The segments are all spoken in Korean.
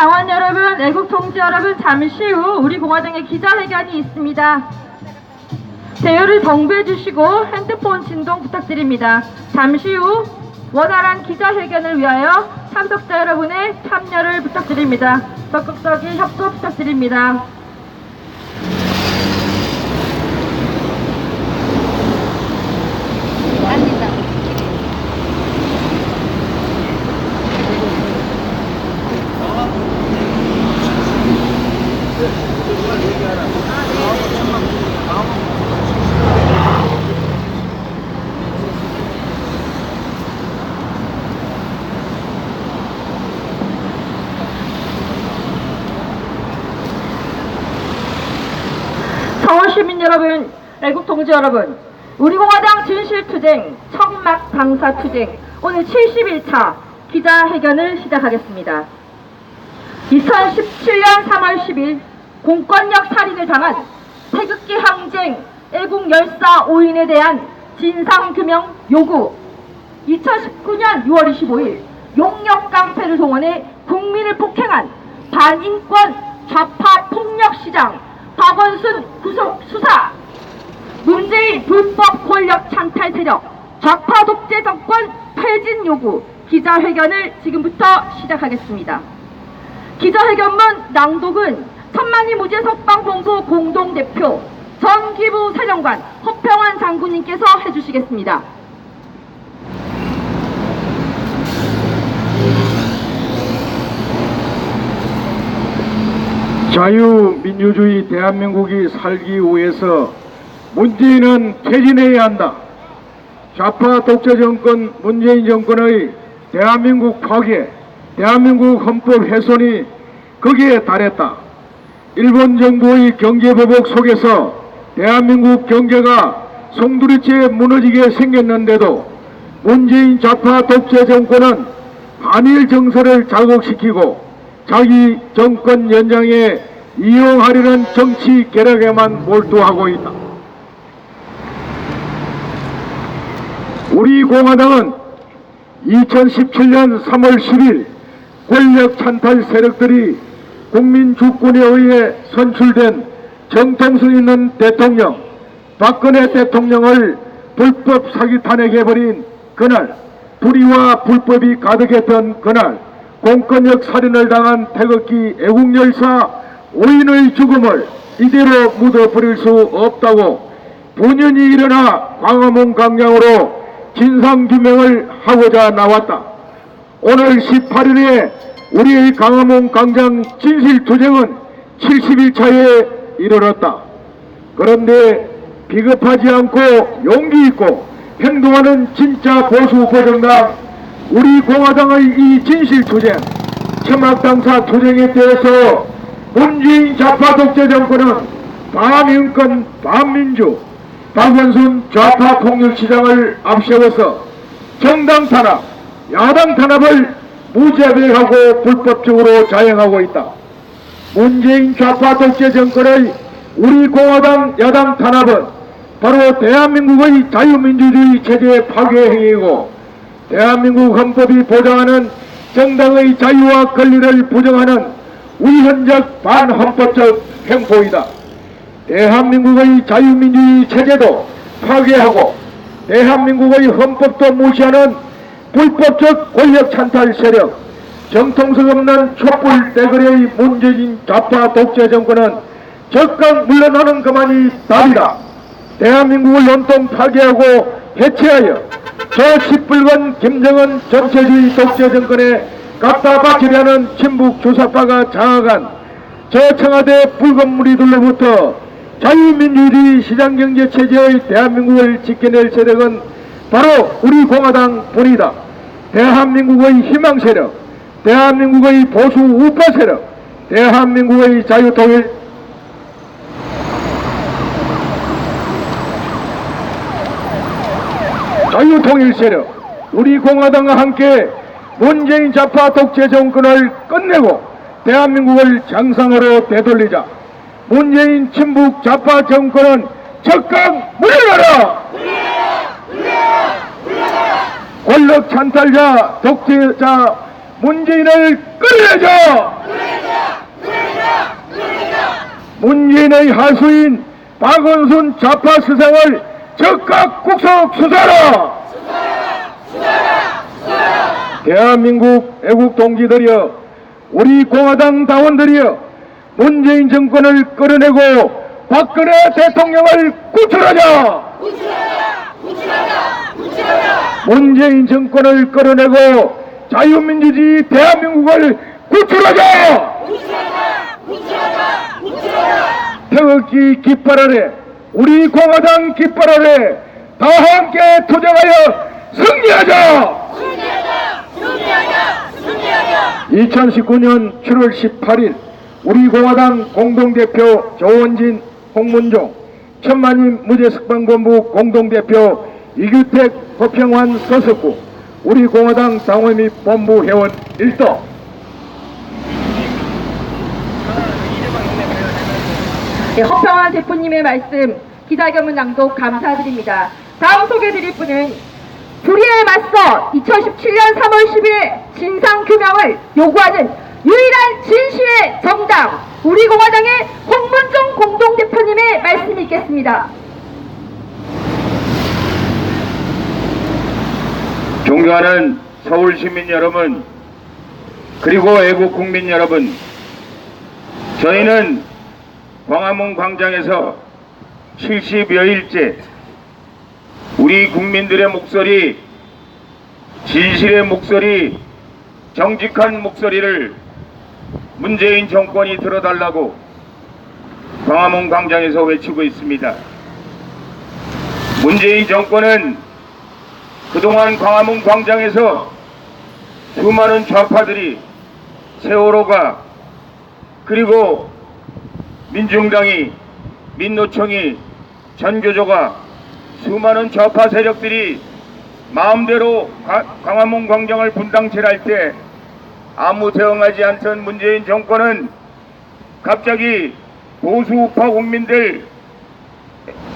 당원 여러분, 애국 동지 여러분, 잠시 후 우리 공화당의 기자회견이 있습니다. 대열을 정비해 주시고 핸드폰 진동 부탁드립니다. 잠시 후 원활한 기자회견을 위하여 참석자 여러분의 참여를 부탁드립니다. 적극적인 협조 부탁드립니다. 서울시민 여러분, 애국동지 여러분, 우리공화당 진실투쟁, 청막당사투쟁 오늘 71차 기자회견을 시작하겠습니다. 2017년 3월 10일 공권력 살인을 당한 태극기 항쟁 애국열사 5인에 대한 진상규명 요구, 2019년 6월 25일 용역깡패를 동원해 국민을 폭행한 반인권 좌파 폭력시장 박원순 구속 수사, 문재인 불법 권력 찬탈 세력 좌파 독재 정권 퇴진 요구 기자회견을 지금부터 시작하겠습니다. 기자회견문 낭독은 천만리 무죄석방본부 공동대표 전기부 사령관 허평환 장군님께서 해주시겠습니다. 자유민주주의 대한민국이 살기 위해서 문재인은 퇴진해야 한다. 좌파 독재 정권 문재인 정권의 대한민국 파괴, 대한민국 헌법 훼손이 거기에 달했다. 일본 정부의 경제보복 속에서 대한민국 경제가 송두리째 무너지게 생겼는데도 문재인 좌파 독재 정권은 한일 정서를 자극시키고 자기 정권 연장에 이용하려는 정치 계략에만 몰두하고 있다. 우리 공화당은 2017년 3월 10일 권력 찬탈 세력들이 국민 주권에 의해 선출된 정통성 있는 대통령 박근혜 대통령을 불법 사기 탄핵해버린 그날, 불의와 불법이 가득했던 그날 공권력 살인을 당한 태극기 애국열사 5인의 죽음을 이대로 묻어버릴 수 없다고 분연히 일어나 광화문 광장으로 진상규명을 하고자 나왔다. 오늘 18일에 우리의 광화문 광장 진실투쟁은 71차에 이르렀다. 그런데 비겁하지 않고 용기 있고 행동하는 진짜 보수 보정당 우리 공화당의 이 진실투쟁, 청막당사 투쟁에 대해서 문재인 좌파 독재 정권은 반인권, 반민주, 박원순 좌파 폭력시장을 앞세워서 정당 탄압, 야당 탄압을 무자비하고 불법적으로 자행하고 있다. 문재인 좌파 독재 정권의 우리 공화당 야당 탄압은 바로 대한민국의 자유민주주의 체제의 파괴 행위이고 대한민국 헌법이 보장하는 정당의 자유와 권리를 부정하는 위헌적 반헌법적 행포이다. 대한민국의 자유민주주의 체제도 파괴하고 대한민국의 헌법도 무시하는 불법적 권력 찬탈 세력, 정통성 없는 촛불 대거리의 문재인 좌파 독재 정권은 적극 물러나는 것만이 답이다. 대한민국을 온통 파괴하고 해체하여 저 시뻘건 김정은 전체주의 독재 정권에 갖다 바치려는 친북 주사파가 장악한 저 청와대 붉은 무리들로부터 자유민주주의 시장경제체제의 대한민국을 지켜낼 세력은 바로 우리 공화당 뿐이다. 대한민국의 희망세력, 대한민국의 보수 우파 세력, 대한민국의 자유통일 세력, 우리 공화당과 함께 문재인 좌파 독재 정권을 끝내고 대한민국을 정상으로 되돌리자. 문재인 친북 좌파 정권은 적극 물러나라! 권력 찬탈자, 독재자 문재인을 끌어내자! 문재인의 하수인 박원순 좌파 수상을 즉각 구속 수사라! 대한민국 애국 동지들이여, 우리 공화당 당원들이여, 문재인 정권을 끌어내고 박근혜 대통령을 구출하자! 문재인 정권을 끌어내고 자유민주주의 대한민국을 구출하자! 태극기 깃발 아래, 우리 공화당 깃발 아래 다 함께 투쟁하여 승리하자! 2019년 7월 18일 우리 공화당 공동대표 조원진, 홍문종, 천만인 무죄석방본부 공동대표 이규택, 허평환, 서석구, 우리 공화당 당원 및 본부 회원 일동. 네, 허평환 대표님의 말씀 기자회견문 낭독 감사드립니다. 다음 소개드릴 분은 불의에 맞서 2017년 3월 10일 진상규명을 요구하는 유일한 진실의 정당 우리 공화당의 홍문종 공동대표님의 말씀이 있겠습니다. 존경하는 서울시민 여러분, 그리고 애국 국민 여러분, 저희는 광화문 광장에서 70여일째 우리 국민들의 목소리, 진실의 목소리, 정직한 목소리를 문재인 정권이 들어달라고 광화문 광장에서 외치고 있습니다. 문재인 정권은 그동안 광화문 광장에서 수많은 좌파들이 세월호가, 그리고 민중당이, 민노총이, 전교조가, 수많은 좌파 세력들이 마음대로 광화문 광장을 분당질할 때 아무 대응하지 않던 문재인 정권은 갑자기 보수우파 국민들,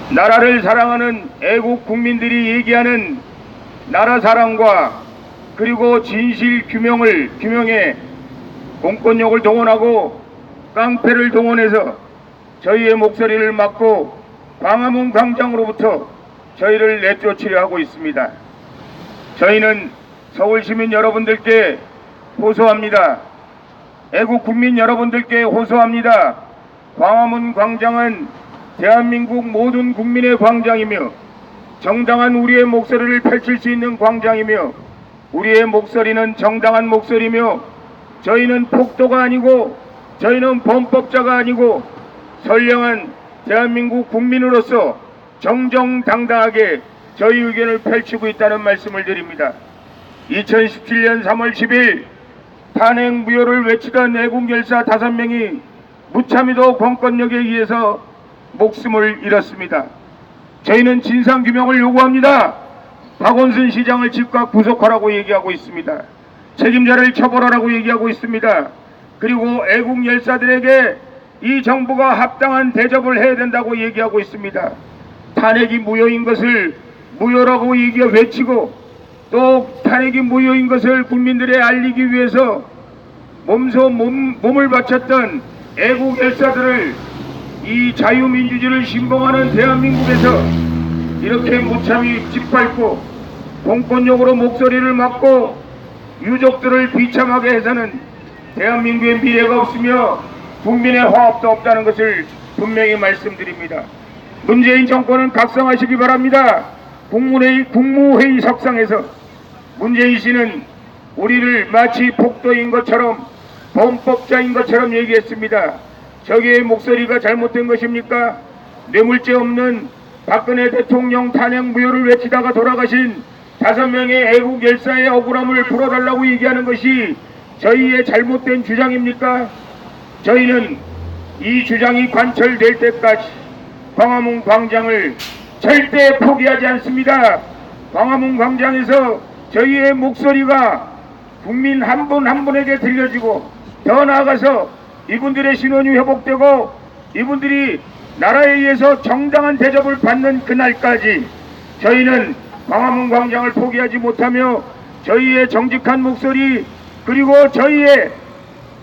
나라를 사랑하는 애국 국민들이 얘기하는 나라 사랑과 그리고 진실 규명에 공권력을 동원하고 깡패를 동원해서 저희의 목소리를 막고 광화문 광장으로부터 저희를 내쫓으려 하고 있습니다. 저희는 서울시민 여러분들께 호소합니다. 애국 국민 여러분들께 호소합니다. 광화문 광장은 대한민국 모든 국민의 광장이며 정당한 우리의 목소리를 펼칠 수 있는 광장이며 우리의 목소리는 정당한 목소리며 저희는 폭도가 아니고 저희는 범법자가 아니고 선량한 대한민국 국민으로서 정정당당하게 저희 의견을 펼치고 있다는 말씀을 드립니다. 2017년 3월 10일 탄핵 무효를 외치던 애국 열사 5명이 무참히도 공권력에 의해서 목숨을 잃었습니다. 저희는 진상규명을 요구합니다. 박원순 시장을 즉각 구속하라고 얘기하고 있습니다. 책임자를 처벌하라고 얘기하고 있습니다. 그리고 애국 열사들에게 이 정부가 합당한 대접을 해야 된다고 얘기하고 있습니다. 탄핵이 무효인 것을 무효라고 외치고 또 탄핵이 무효인 것을 국민들에 알리기 위해서 몸을 바쳤던 애국 열사들을 이 자유민주주의를 신봉하는 대한민국에서 이렇게 무참히 짓밟고 공권력으로 목소리를 막고 유족들을 비참하게 해서는 대한민국의 미래가 없으며 국민의 화합도 없다는 것을 분명히 말씀드립니다. 문재인 정권은 각성하시기 바랍니다. 국무회의 석상에서 문재인 씨는 우리를 마치 폭도인 것처럼 범법자인 것처럼 얘기했습니다. 저기의 목소리가 잘못된 것입니까? 뇌물죄 없는 박근혜 대통령 탄핵 무효를 외치다가 돌아가신 5명의 애국 열사의 억울함을 풀어달라고 얘기하는 것이 저희의 잘못된 주장입니까? 저희는 이 주장이 관철될 때까지 광화문 광장을 절대 포기하지 않습니다. 광화문 광장에서 저희의 목소리가 국민 한 분 한 분에게 들려지고 더 나아가서 이분들의 신원이 회복되고 이분들이 나라에 의해서 정당한 대접을 받는 그날까지 저희는 광화문 광장을 포기하지 못하며 저희의 정직한 목소리 그리고 저희의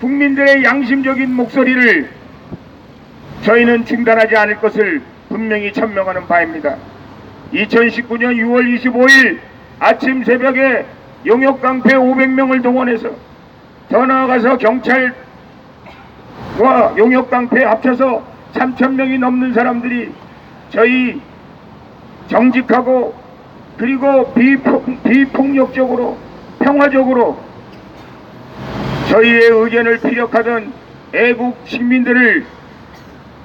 국민들의 양심적인 목소리를 저희는 중단하지 않을 것을 분명히 천명하는 바입니다. 2019년 6월 25일 아침 새벽에 용역깡패 500명을 동원해서 더 나아가서 경찰과 용역깡패 합쳐서 3,000명이 넘는 사람들이 저희 정직하고 그리고 비폭력적으로 평화적으로 저희의 의견을 피력하던 애국 시민들을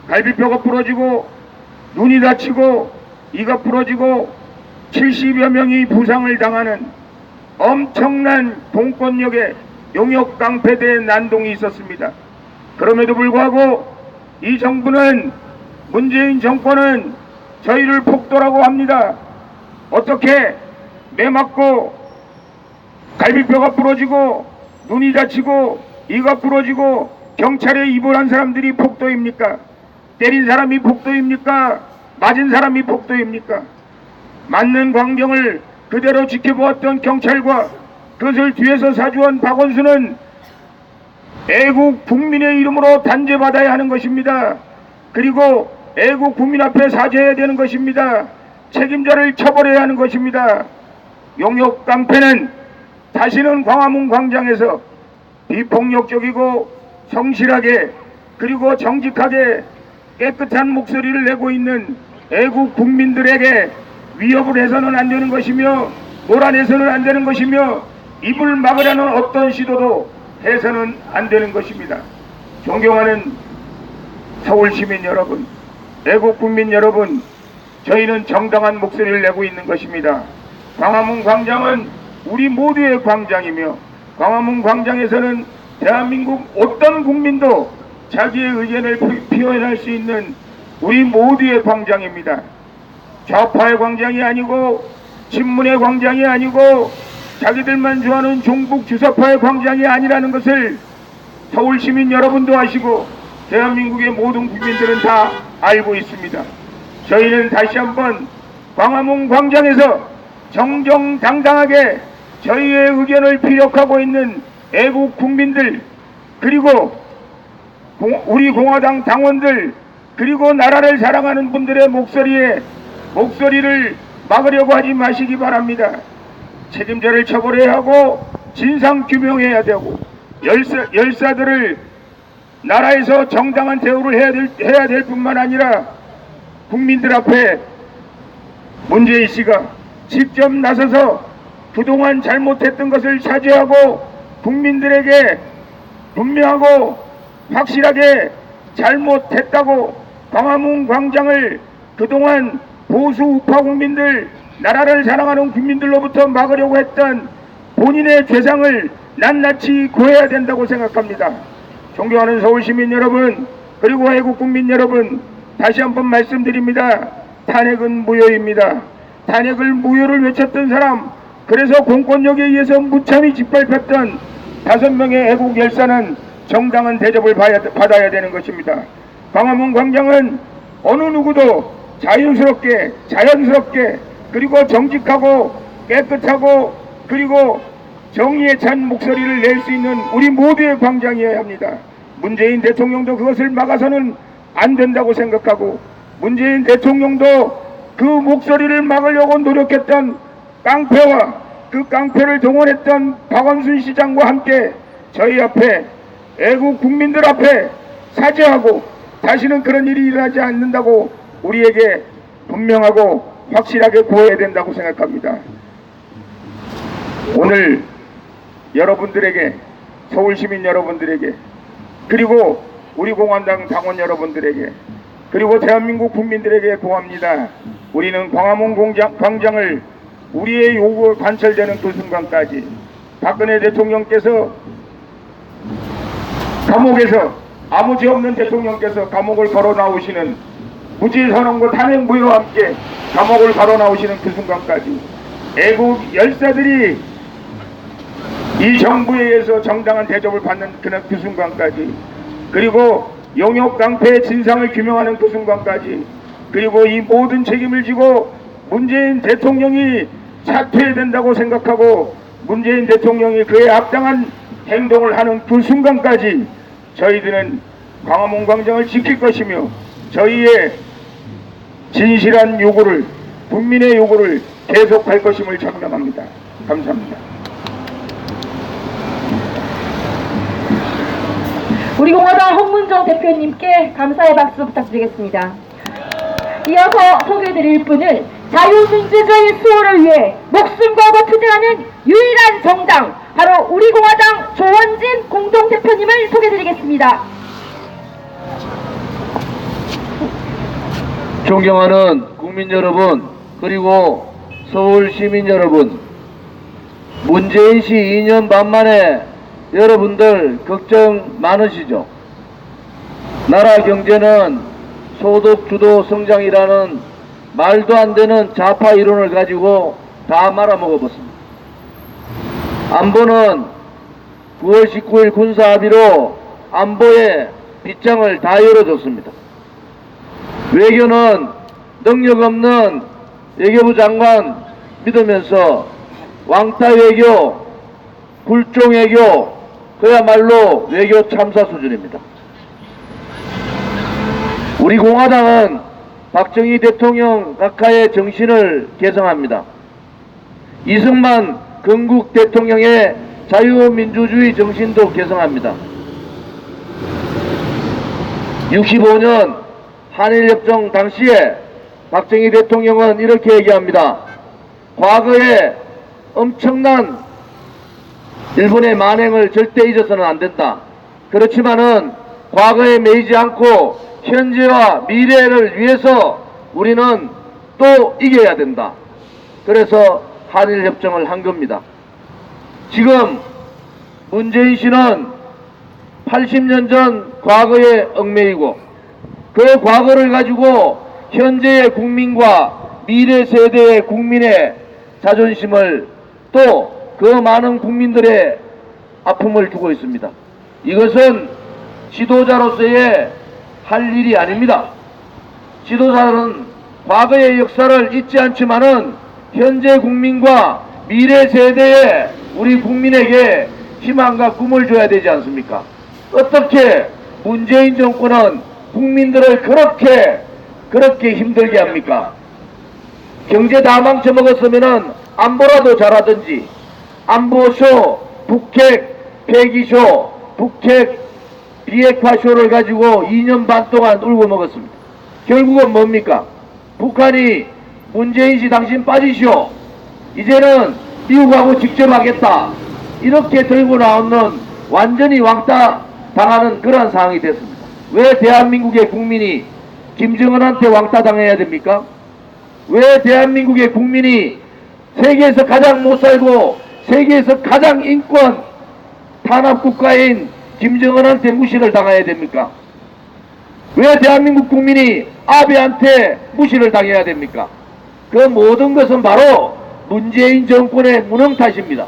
갈비뼈가 부러지고 눈이 다치고 이가 부러지고 70여 명이 부상을 당하는 엄청난 동권역의 용역 깡패대 난동이 있었습니다. 그럼에도 불구하고 이 정부는, 문재인 정권은 저희를 폭도라고 합니다. 어떻게 매 맞고 갈비뼈가 부러지고 눈이 다치고 이가 부러지고 경찰에 입원한 사람들이 폭도입니까? 때린 사람이 폭도입니까? 맞은 사람이 폭도입니까? 맞는 광경을 그대로 지켜보았던 경찰과 그것을 뒤에서 사주한 박원순은 애국 국민의 이름으로 단죄받아야 하는 것입니다. 그리고 애국 국민 앞에 사죄해야 되는 것입니다. 책임자를 처벌해야 하는 것입니다. 용역 깡패는 다시는 광화문 광장에서 비폭력적이고 성실하게 그리고 정직하게 깨끗한 목소리를 내고 있는 애국 국민들에게 위협을 해서는 안 되는 것이며 몰아내서는 안 되는 것이며 입을 막으려는 어떤 시도도 해서는 안 되는 것입니다. 존경하는 서울 시민 여러분, 애국 국민 여러분, 저희는 정당한 목소리를 내고 있는 것입니다. 광화문 광장은 우리 모두의 광장이며 광화문 광장에서는 대한민국 어떤 국민도 자기의 의견을 표현할 수 있는 우리 모두의 광장입니다. 좌파의 광장이 아니고 친문의 광장이 아니고 자기들만 좋아하는 종북 주사파의 광장이 아니라는 것을 서울 시민 여러분도 아시고 대한민국의 모든 국민들은 다 알고 있습니다. 저희는 다시 한번 광화문 광장에서 정정당당하게 저희의 의견을 피력하고 있는 애국 국민들 그리고 우리 공화당 당원들 그리고 나라를 사랑하는 분들의 목소리를 막으려고 하지 마시기 바랍니다. 책임자를 처벌해야 하고 진상 규명해야 되고 열사들을 나라에서 정당한 대우를 해야 될 뿐만 아니라 국민들 앞에 문재인 씨가 직접 나서서 그동안 잘못했던 것을 사죄하고 국민들에게 분명하고 확실하게 잘못했다고 광화문 광장을 그동안 보수 우파 국민들, 나라를 사랑하는 국민들로부터 막으려고 했던 본인의 죄상을 낱낱이 고해야 된다고 생각합니다. 존경하는 서울시민 여러분, 그리고 애국 국민 여러분, 다시 한번 말씀드립니다. 탄핵은 무효입니다. 탄핵을 무효를 외쳤던 사람, 그래서 공권력에 의해서 무참히 짓밟혔던 5명의 애국 열사는 정당한 대접을 받아야 되는 것입니다. 광화문 광장은 어느 누구도 자연스럽게 그리고 정직하고 깨끗하고 그리고 정의에 찬 목소리를 낼 수 있는 우리 모두의 광장이어야 합니다. 문재인 대통령도 그것을 막아서는 안 된다고 생각하고 문재인 대통령도 그 목소리를 막으려고 노력했던 깡패와 그 깡패를 동원했던 박원순 시장과 함께 저희 앞에 애국 국민들 앞에 사죄하고 다시는 그런 일이 일어나지 않는다고 우리에게 분명하고 확실하게 고해야 된다고 생각합니다. 오늘 여러분들에게, 서울시민 여러분들에게, 그리고 우리 공화당 당원 여러분들에게, 그리고 대한민국 국민들에게 고합니다. 우리는 광화문 광장을 우리의 요구가 관철되는 그 순간까지 박근혜 대통령께서 감옥에서 아무 죄 없는 대통령께서 감옥을 걸어 나오시는 무죄선언과 탄핵 무효와 함께 감옥을 걸어 나오시는 그 순간까지 애국 열사들이 이 정부에 의해서 정당한 대접을 받는 그 순간까지 그리고 용역 깡패의 진상을 규명하는 그 순간까지 그리고 이 모든 책임을 지고 문재인 대통령이 사퇴해야 된다고 생각하고 문재인 대통령이 그에 합당한 행동을 하는 그 순간까지 저희들은 광화문 광장을 지킬 것이며 저희의 진실한 요구를, 국민의 요구를 계속할 것임을 장담합니다. 감사합니다. 우리 공화당 홍문정 대표님께 감사의 박수 부탁드리겠습니다. 이어서 소개해드릴 분은 자유민주주의 수호를 위해 목숨과 고 투쟁하는 유일한 정당, 바로 우리 공화당 조원진 공동대표님을 소개해드리겠습니다. 존경하는 국민 여러분, 그리고 서울 시민 여러분, 문재인 씨 2년 반 만에 여러분들 걱정 많으시죠? 나라 경제는 소득 주도 성장이라는 말도 안 되는 좌파 이론을 가지고 다 말아먹어봤습니다. 안보는 9월 19일 군사합의로 안보에 빗장을 다 열어줬습니다. 외교는 능력 없는 외교부 장관 믿으면서 왕따 외교, 굴종 외교, 그야말로 외교 참사 수준입니다. 우리 공화당은 박정희 대통령 각하의 정신을 계승합니다. 이승만 건국 대통령의 자유민주주의 정신도 계승합니다. 65년 한일협정 당시에 박정희 대통령은 이렇게 얘기합니다. 과거에 엄청난 일본의 만행을 절대 잊어서는 안 된다. 그렇지만은 과거에 매이지 않고 현재와 미래를 위해서 우리는 또 이겨야 된다. 그래서 한일협정을 한 겁니다. 지금 문재인 씨는 80년 전 과거에 얽매이고 그 과거를 가지고 현재의 국민과 미래 세대의 국민의 자존심을 또 그 많은 국민들의 아픔을 주고 있습니다. 이것은 지도자로서의 할 일이 아닙니다. 지도자는 과거의 역사를 잊지 않지만은 현재 국민과 미래 세대의 우리 국민에게 희망과 꿈을 줘야 되지 않습니까? 어떻게 문재인 정권은 국민들을 그렇게 힘들게 합니까? 경제 다 망쳐먹었으면은 안보라도 잘하든지, 안보쇼, 북핵 폐기쇼, 북핵 비핵화쇼를 가지고 2년 반 동안 울고 먹었습니다. 결국은 뭡니까? 북한이 문재인 씨 당신 빠지시오, 이제는 미국하고 직접 하겠다, 이렇게 들고 나오는 완전히 왕따 당하는 그런 상황이 됐습니다. 왜 대한민국의 국민이 김정은한테 왕따 당해야 됩니까? 왜 대한민국의 국민이 세계에서 가장 못 살고 세계에서 가장 인권 탄압 국가인 김정은한테 무시를 당해야 됩니까? 왜 대한민국 국민이 아베한테 무시를 당해야 됩니까? 그 모든 것은 바로 문재인 정권의 무능 탓입니다.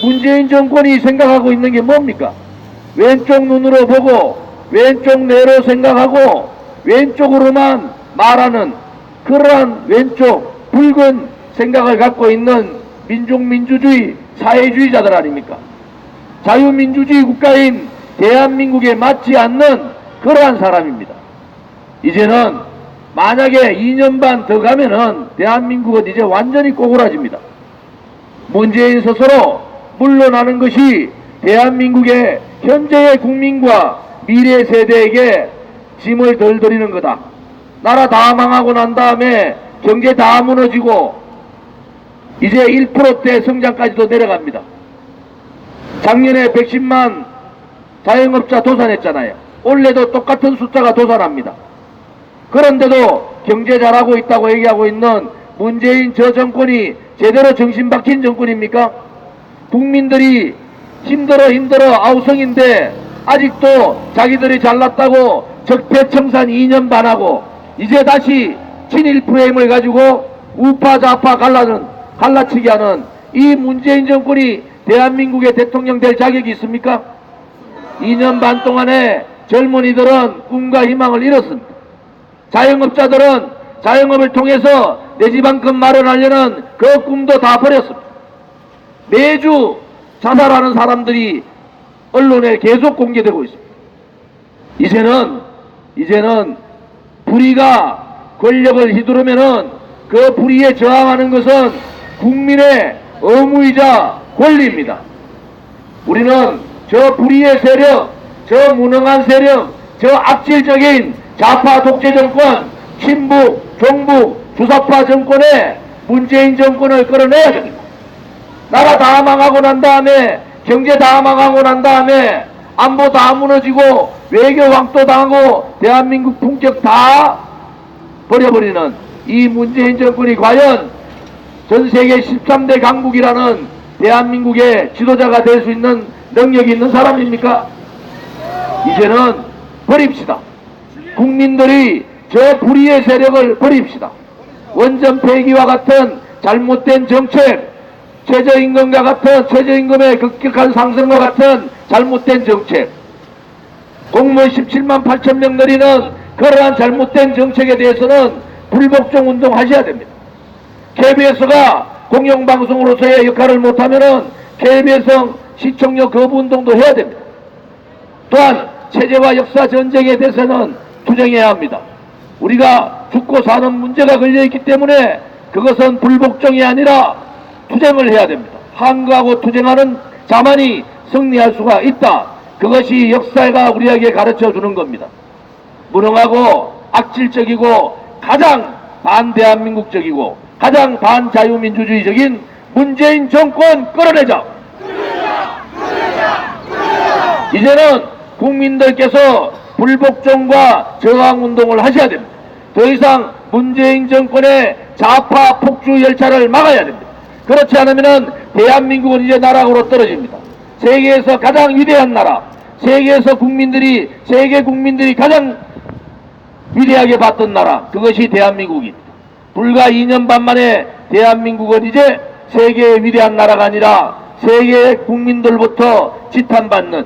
문재인 정권이 생각하고 있는 게 뭡니까? 왼쪽 눈으로 보고 왼쪽 뇌로 생각하고 왼쪽으로만 말하는 그러한 왼쪽 붉은 생각을 갖고 있는 민족민주주의 사회주의자들 아닙니까? 자유민주주의 국가인 대한민국에 맞지 않는 그러한 사람입니다. 이제는 만약에 2년 반 더 가면은 대한민국은 이제 완전히 꼬꾸라집니다. 문재인 스스로 물러나는 것이 대한민국의 현재의 국민과 미래 세대에게 짐을 덜 드리는 거다. 나라 다 망하고 난 다음에 경제 다 무너지고 이제 1%대 성장까지도 내려갑니다. 작년에 110만 자영업자 도산했잖아요. 올해도 똑같은 숫자가 도산합니다. 그런데도 경제 잘하고 있다고 얘기하고 있는 문재인 저 정권이 제대로 정신 박힌 정권입니까? 국민들이 힘들어 아우성인데 아직도 자기들이 잘났다고 적폐청산 2년 반하고 이제 다시 친일 프레임을 가지고 우파 좌파 갈라치기 하는 이 문재인 정권이 대한민국의 대통령 될 자격이 있습니까? 2년 반 동안에 젊은이들은 꿈과 희망을 잃었습니다. 자영업자들은 자영업을 통해서 내 집 한 건 마련하려는 그 꿈도 다 버렸습니다. 매주 자살하는 사람들이 언론에 계속 공개되고 있습니다. 이제는 불의가 권력을 휘두르면은 그 불의에 저항하는 것은 국민의 의무이자 권리입니다. 우리는 저 불의의 세력, 저 무능한 세력, 저 악질적인 좌파 독재 정권, 친북, 종북, 주사파 정권에 문재인 정권을 끌어내야 됩니다. 나라 다 망하고 난 다음에, 경제 다 망하고 난 다음에, 안보 다 무너지고, 외교 왕도 당하고, 대한민국 품격 다 버려버리는 이 문재인 정권이 과연 전 세계 13대 강국이라는 대한민국의 지도자가 될 수 있는 능력이 있는 사람입니까? 이제는 버립시다. 국민들이 저 불의의 세력을 버립시다. 원전 폐기와 같은 잘못된 정책, 최저임금과 같은 최저임금의 급격한 상승과 같은 잘못된 정책, 공무원 17만 8천 명 늘리는 그러한 잘못된 정책에 대해서는 불복종 운동하셔야 됩니다. KBS가 공영방송으로서의 역할을 못하면은 KBS 시청료 거부 운동도 해야 됩니다. 또한 체제와 역사 전쟁에 대해서는 투쟁해야 합니다. 우리가 죽고 사는 문제가 걸려있기 때문에 그것은 불복종이 아니라 투쟁을 해야 됩니다. 항거하고 투쟁하는 자만이 승리할 수가 있다. 그것이 역사가 우리에게 가르쳐 주는 겁니다. 무능하고 악질적이고 가장 반대한민국적이고 가장 반자유민주주의적인 문재인 정권 끌어내자. 이제는 국민들께서 불복종과 저항운동을 하셔야 됩니다. 더 이상 문재인 정권의 좌파 폭주 열차를 막아야 됩니다. 그렇지 않으면 대한민국은 이제 나락으로 떨어집니다. 세계에서 가장 위대한 나라, 세계 국민들이 가장 위대하게 봤던 나라, 그것이 대한민국입니다. 불과 2년 반 만에 대한민국은 이제 세계의 위대한 나라가 아니라 세계 국민들부터 지탄받는,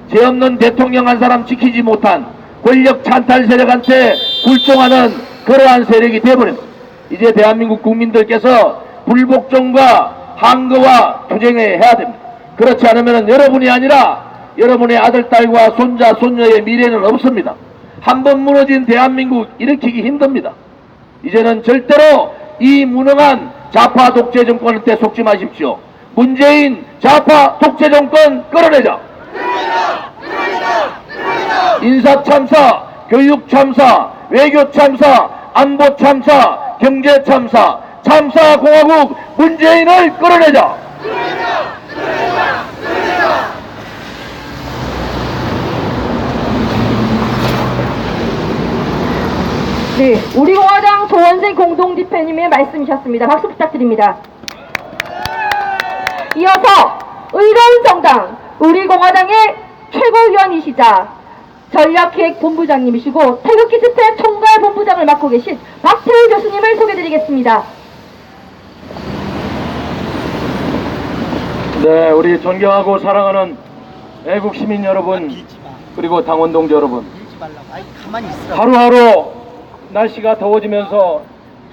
죄 없는 대통령 한 사람 지키지 못한 권력 찬탈 세력한테 굴종하는 그러한 세력이 되어버립니다. 이제 대한민국 국민들께서 불복종과 항거와 투쟁을 해야 됩니다. 그렇지 않으면 여러분이 아니라 여러분의 아들, 딸과 손자, 손녀의 미래는 없습니다. 한번 무너진 대한민국 일으키기 힘듭니다. 이제는 절대로 이 무능한 좌파 독재 정권한테 속지 마십시오. 문재인 좌파 독재 정권 끌어내자. 인사 참사, 교육 참사, 외교 참사, 안보 참사, 경제 참사, 참사 공화국 문재인을 끌어내자. 네, 우리공화당 조원진 공동대표님의 말씀이셨습니다. 박수 부탁드립니다. 이어서 의료운정당 우리공화당의 최고위원이시자 전략기획본부장님이시고 태극기 집회 총괄본부장을 맡고 계신 박태일 교수님을 소개드리겠습니다. 네, 우리 존경하고 사랑하는 애국 시민 여러분, 그리고 당원 동지 여러분, 하루하루 날씨가 더워지면서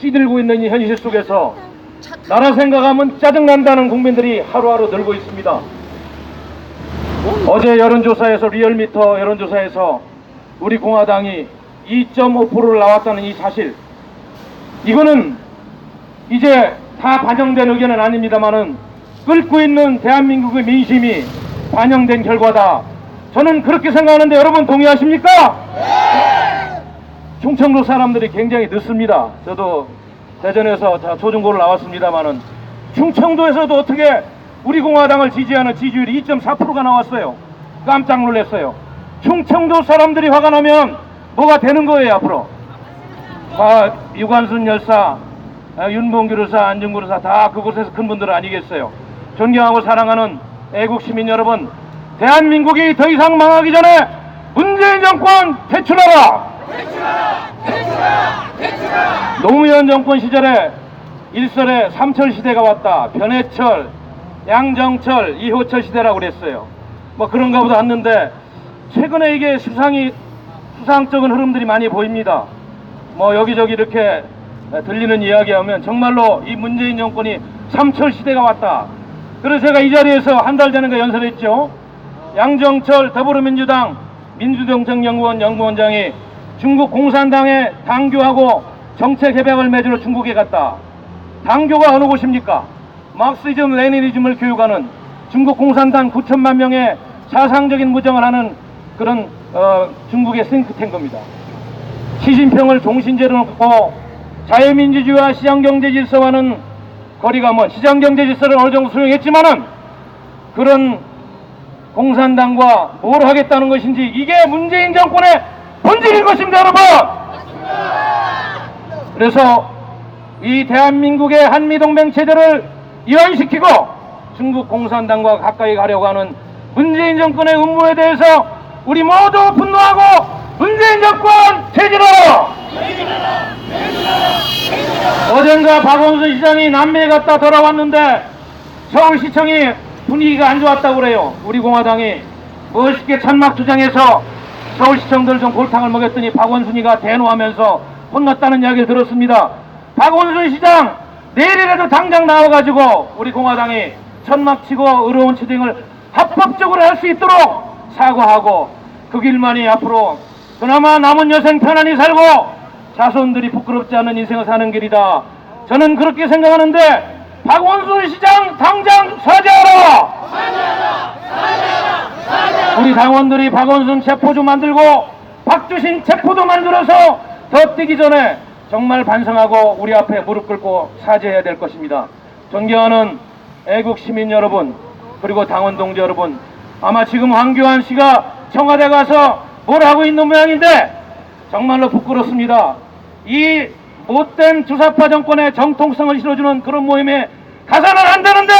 찌들고 있는 이 현실 속에서 나라 생각하면 짜증난다는 국민들이 하루하루 늘고 있습니다. 어제 여론조사에서, 리얼미터 여론조사에서 우리 공화당이 2.5%를 나왔다는 이 사실, 이거는 이제 다 반영된 의견은 아닙니다만은 끓고 있는 대한민국의 민심이 반영된 결과다. 저는 그렇게 생각하는데 여러분 동의하십니까? 충청도 사람들이 굉장히 늦습니다. 저도 대전에서 초중고를 나왔습니다만은 충청도에서도 어떻게 우리 공화당을 지지하는 지지율이 2.4%가 나왔어요. 깜짝 놀랐어요. 충청도 사람들이 화가 나면 뭐가 되는 거예요, 앞으로. 유관순 열사, 윤봉규 여사, 안중근 여사 다 그곳에서 큰 분들 아니겠어요. 존경하고 사랑하는 애국 시민 여러분, 대한민국이 더 이상 망하기 전에 문재인 정권 퇴출하라! 노무현 정권 시절에 일설에 삼철 시대가 왔다. 변해철, 양정철, 이호철 시대라고 그랬어요. 뭐 그런가 보다 했는데 최근에 이게 수상적인 흐름들이 많이 보입니다. 뭐 여기저기 이렇게 들리는 이야기하면 정말로 이 문재인 정권이 삼철 시대가 왔다. 그래서 제가 이 자리에서 한 달 전에 연설했죠. 양정철 더불어민주당 민주정책연구원 연구원장이 중국 공산당에 당교하고 정책 협약을 맺으러 중국에 갔다. 당교가 어느 곳입니까? 막시즘 레니니즘을 교육하는 중국 공산당 9천만 명의 사상적인 무정을 하는 그런 중국의 싱크탱크입니다. 시진핑을 종신제로 놓고 자유민주주의와 시장경제 질서와는 거리가 먼, 시장경제 질서를 어느 정도 수용했지만은 그런 공산당과 뭘 하겠다는 것인지, 이게 문재인 정권의 본질인 것입니다, 여러분. 그래서 이 대한민국의 한미동맹 체제를 이완시키고 중국 공산당과 가까이 가려고 하는 문재인 정권의 음모에 대해서 우리 모두 분노하고 문재인 정권 퇴진하라! 어젠가 박원순 시장이 남미에 갔다 돌아왔는데 서울시청이 분위기가 안 좋았다고 그래요. 우리 공화당이 멋있게 천막투쟁해서 서울시청들 좀 골탕을 먹였더니 박원순이가 대노하면서 혼났다는 이야기를 들었습니다. 박원순 시장 내일이라도 당장 나와가지고 우리 공화당이 천막치고 의로운 투쟁을 합법적으로 할 수 있도록 사과하고 그 길만이 앞으로 그나마 남은 여생 편안히 살고 자손들이 부끄럽지 않은 인생을 사는 길이다. 저는 그렇게 생각하는데 박원순 시장 당장 사죄하라! 우리 당원들이 박원순 체포조 만들고 박주신 체포도 만들어서 더 뛰기 전에 정말 반성하고 우리 앞에 무릎 꿇고 사죄해야 될 것입니다. 존경하는 애국 시민 여러분, 그리고 당원 동지 여러분, 아마 지금 황교안 씨가 청와대 가서 뭘 하고 있는 모양인데 정말로 부끄럽습니다. 이 못된 주사파 정권의 정통성을 실어주는 그런 모임에 가서는 안 되는데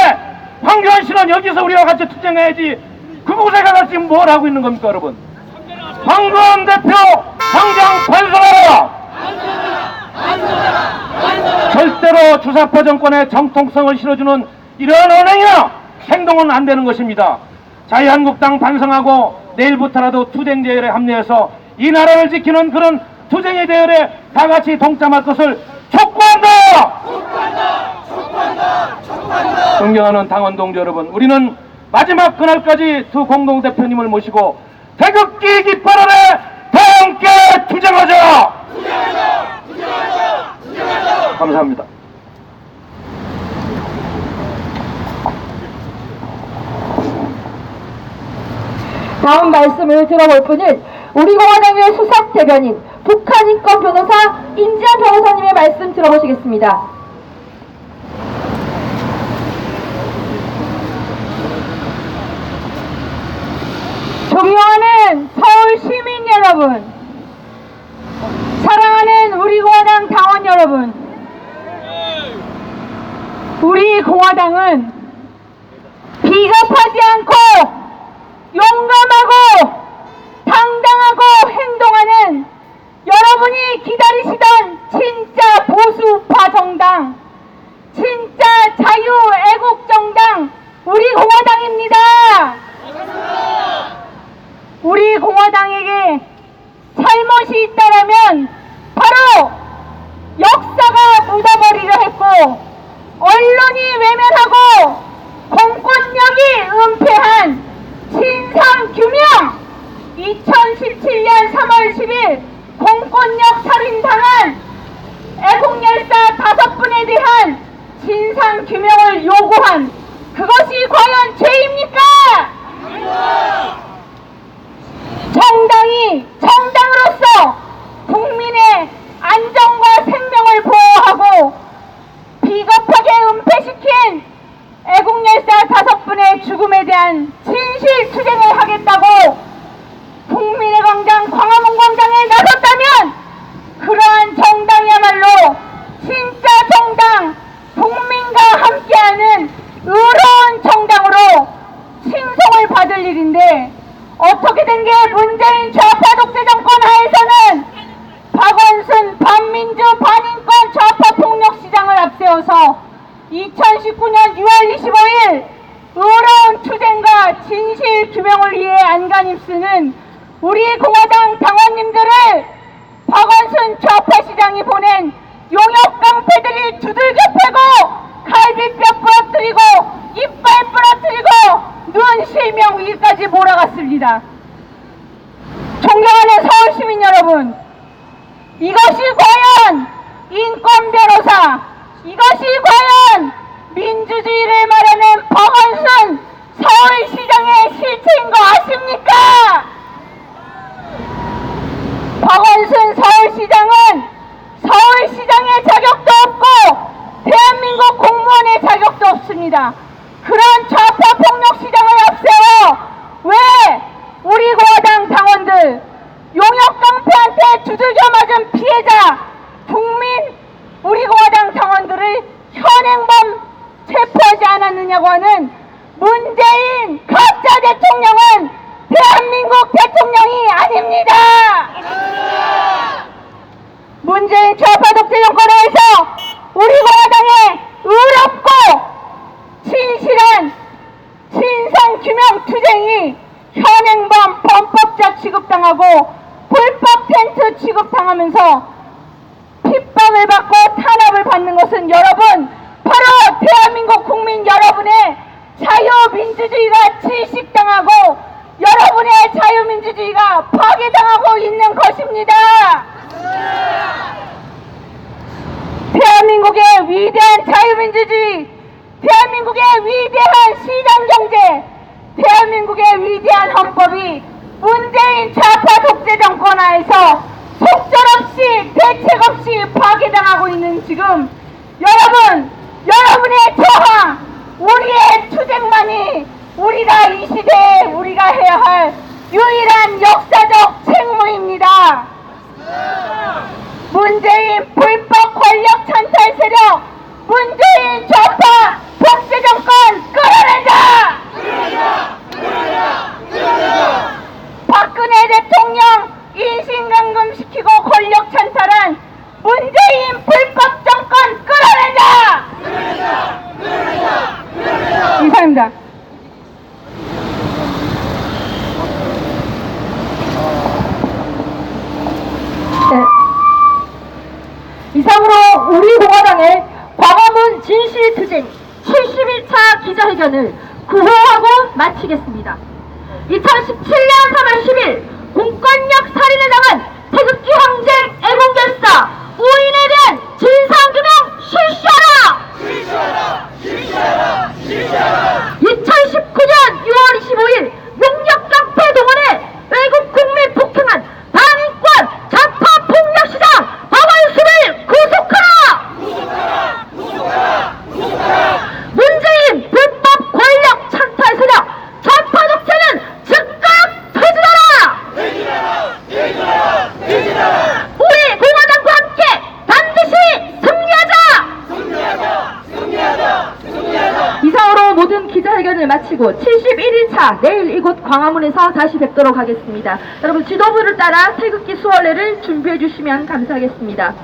황교안 씨는 여기서 우리와 같이 투쟁해야지 그곳에 가서 지금 뭘 하고 있는 겁니까, 여러분? 황교안 대표 당장 반성하라! 절대로 주사파 정권의 정통성을 실어주는 이런 언행이나 행동은 안 되는 것입니다. 자유한국당 반성하고 내일부터라도 투쟁 대열에 합류해서 이 나라를 지키는 그런 투쟁의 대열에 다 같이 동참할 것을 촉구한다! 존경하는 당원 동지 여러분, 우리는 마지막 그날까지 두 공동대표님을 모시고 태극기 깃발 아래 다 함께 투쟁하자! 감사합니다. 다음 말씀을 들어볼 분은 우리 공화당의 수석 대변인 북한 인권 변호사 임지한 변호사님의 말씀 들어보시겠습니다. 존경하는 서울 시민 여러분, 사랑하는 우리 공화당 당원 여러분, 우리 공화당은 비겁하지 않고 용감하고 당당하고 행동하는 여러분이 기다리시던 진짜 보수파 정당, 진짜 자유애국정당 우리 공화당입니다. 우리 공화당에게 잘못이 있다라면 바로 역사가 묻어버리려 했고 언론이 외면하고 공권력이 은폐한 진상규명 2017년 3월 10일 공권력 살인당한 애국열사 5분에 대한 진상규명을 요구한 그것이 과연 죄입니까? 정당이 정당으로서 국민의 안전과 생명을 보호하고 비겁하게 은폐시킨 애국열사 5분의 죽음에 대한 진실 투쟁을 하겠다고 국민의 광장 광화문 광장에 나섰다면 그러한 정당이야말로 진짜 정당, 국민과 함께하는 의로운 정당으로 칭송을 받을 일인데 어떻게 된 게 문재인 좌파 독재 정권 하에서는 박원순 반민주 반인권 좌파 폭력시장을 앞세워서 2019년 6월 25일 의로운 투쟁과 진실 규명을 위해 안간힘 쓰는 우리 공화당 당원님들을 박원순 좌파 시장이 보낸 용역 깡패들이 두들겨 패고 갈비뼈 부러뜨리고 이빨 부러뜨리고 눈 실명 위까지 몰아갔습니다. 존경하는 서울시민 여러분, 이것이 과연 인권 변호사, 이것이 과연 민주주의를 말하는 박원순 서울시장의 실체인 거 아십니까? 박원순 서울시장은 서울시장의 자격도 없고 대한민국 공무원의 자격도 없습니다. 그런 좌파 폭력 시장을 앞세워 왜 우리 공화당 당원들, 용역 깡패한테 두들겨 맞은 피해자 국민 우리 공화당 당원들을 현행범 체포하지 않았느냐고 하는 문재인 가짜 대통령은 대한민국 대통령이 아닙니다. 문재인 좌파 독재 정권에서 우리 공화당의 의롭고 진실한 진상규명 투쟁이 현행범 범법자 취급당하고 불법 텐트 취급당하면서 핍박을 받고 탄압을 받는 것은 여러분 바로 대한민국 국민 여러분의 자유민주주의가 질식당하고 여러분의 자유민주주의가 파괴당하고 있는 것입니다. 대한민국의 위대한 자유민주주의, 대한민국의 위대한 시장경제, 대한민국의 위대한 헌법이 문재인 좌파 독재 정권 하에서 속절없이 대책 없이 파괴당하고 있는 지금 여러분의 저항, 우리의 투쟁만이 우리가 이 시대에 우리가 해야 할 유일한 역사적 책무입니다. 문재인 불법 권력 찬탈 세력, 문재인 좌파 독재 정권 끌어내자! 박근혜 대통령 인신감금시키고 권력 찬탈한 문재인 불법 정권 끌어내자! 이상입니다. 이상으로 우리 공화당의 광화문 진실투쟁 71차 기자회견을 구호하고 마치겠습니다. 2017년 3월 10일 공권력 살인을 당한 태극기 항쟁 애국열사 오인에 대한 진상규명 실시하라! 2019년 6월 25일 용역깡패 동원해 외국 국민 폭행한 반인권 좌파 폭력시장 박원순을 구속하라! 문재인 불법 권력 찬탈 세력 좌파 독재는 즉각 퇴진하라! 우리 공화당과 함께 반드시 승리하자! 이상으로 모든 기자회견을 마치고 71일차 내일 이곳 광화문에서 다시 뵙도록 하겠습니다. 여러분 지도부를 따라 태극기 수월례를 준비해 주시면 감사하겠습니다.